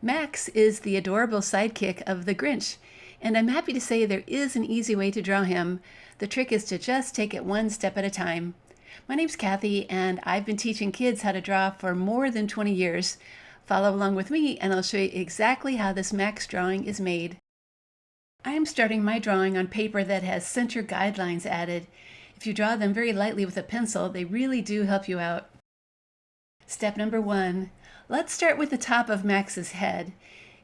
Max is the adorable sidekick of the Grinch, and I'm happy to say there is an easy way to draw him. The trick is to just take it one step at a time. My name's Kathy, and I've been teaching kids how to draw for more than 20 years. Follow along with me, and I'll show you exactly how this Max drawing is made. I am starting my drawing on paper that has center guidelines added. If you draw them very lightly with a pencil, they really do help you out. Step number 1. Let's start with the top of Max's head.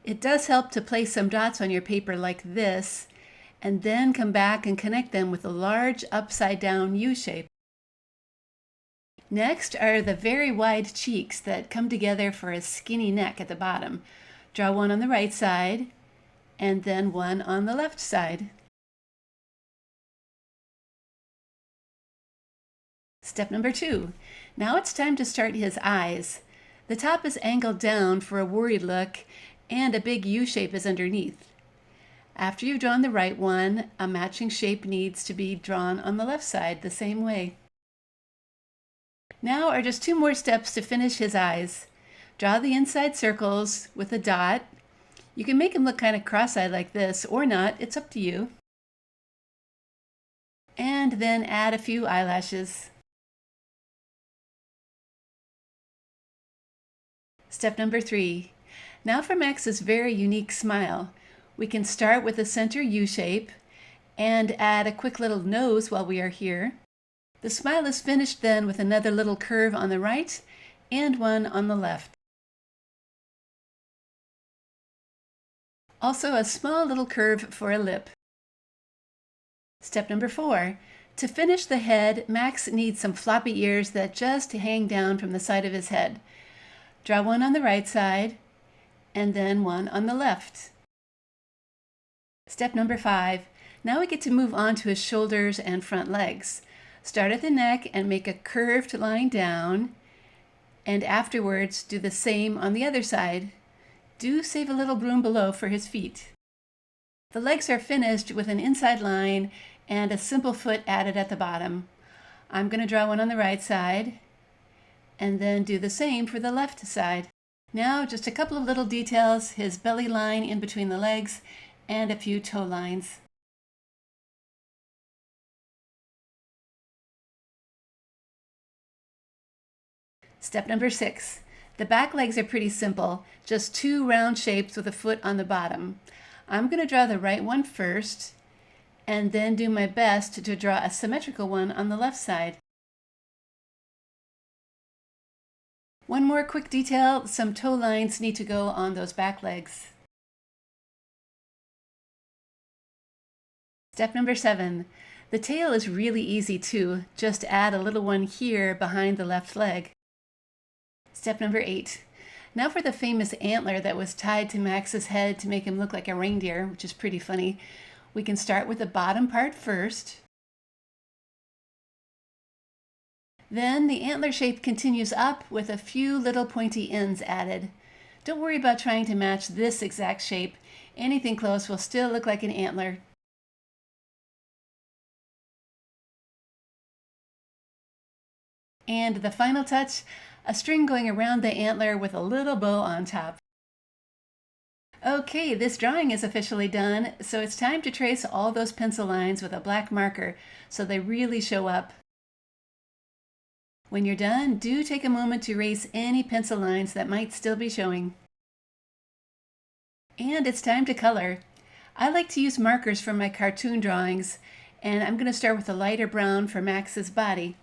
It does help to place some dots on your paper like this, and then come back and connect them with a large upside down U shape. Next are the very wide cheeks that come together for a skinny neck at the bottom. Draw one on the right side, and then one on the left side. Step number 2. Now it's time to start his eyes. The top is angled down for a worried look, and a big U shape is underneath. After you've drawn the right one, a matching shape needs to be drawn on the left side the same way. Now are just 2 more steps to finish his eyes. Draw the inside circles with a dot. You can make him look kind of cross-eyed like this, or not, it's up to you. And then add a few eyelashes. Step number 3. Now for Max's very unique smile. We can start with a center U shape and add a quick little nose while we are here. The smile is finished then with another little curve on the right and one on the left. Also a small little curve for a lip. Step number 4. To finish the head, Max needs some floppy ears that just hang down from the side of his head. Draw one on the right side, and then one on the left. Step number 5. Now we get to move on to his shoulders and front legs. Start at the neck and make a curved line down, and afterwards do the same on the other side. Do save a little room below for his feet. The legs are finished with an inside line and a simple foot added at the bottom. I'm going to draw one on the right side, and then do the same for the left side. Now just a couple of little details, his belly line in between the legs and a few toe lines. Step number 6. The back legs are pretty simple, just 2 round shapes with a foot on the bottom. I'm going to draw the right one first, and then do my best to draw a symmetrical one on the left side. One more quick detail, some toe lines need to go on those back legs. Step number 7. The tail is really easy too, just add a little one here behind the left leg. Step number 8. Now for the famous antler that was tied to Max's head to make him look like a reindeer, which is pretty funny. We can start with the bottom part first. Then the antler shape continues up with a few little pointy ends added. Don't worry about trying to match this exact shape. Anything close will still look like an antler. And the final touch, a string going around the antler with a little bow on top. Okay, this drawing is officially done, so it's time to trace all those pencil lines with a black marker so they really show up. When you're done, do take a moment to erase any pencil lines that might still be showing. And it's time to color. I like to use markers for my cartoon drawings, and I'm going to start with a lighter brown for Max's body.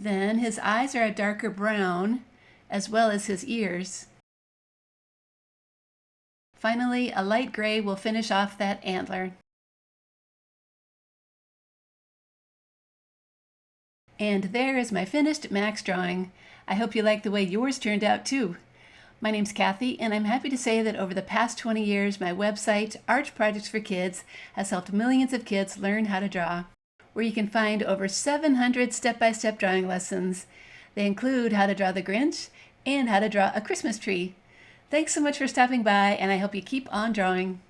Then his eyes are a darker brown, as well as his ears. Finally, a light gray will finish off that antler. And there is my finished Max drawing. I hope you like the way yours turned out too. My name's Kathy, and I'm happy to say that over the past 20 years, my website, Art Projects for Kids, has helped millions of kids learn how to draw, where you can find over 700 step-by-step drawing lessons. They include how to draw the Grinch and how to draw a Christmas tree. Thanks so much for stopping by, and I hope you keep on drawing.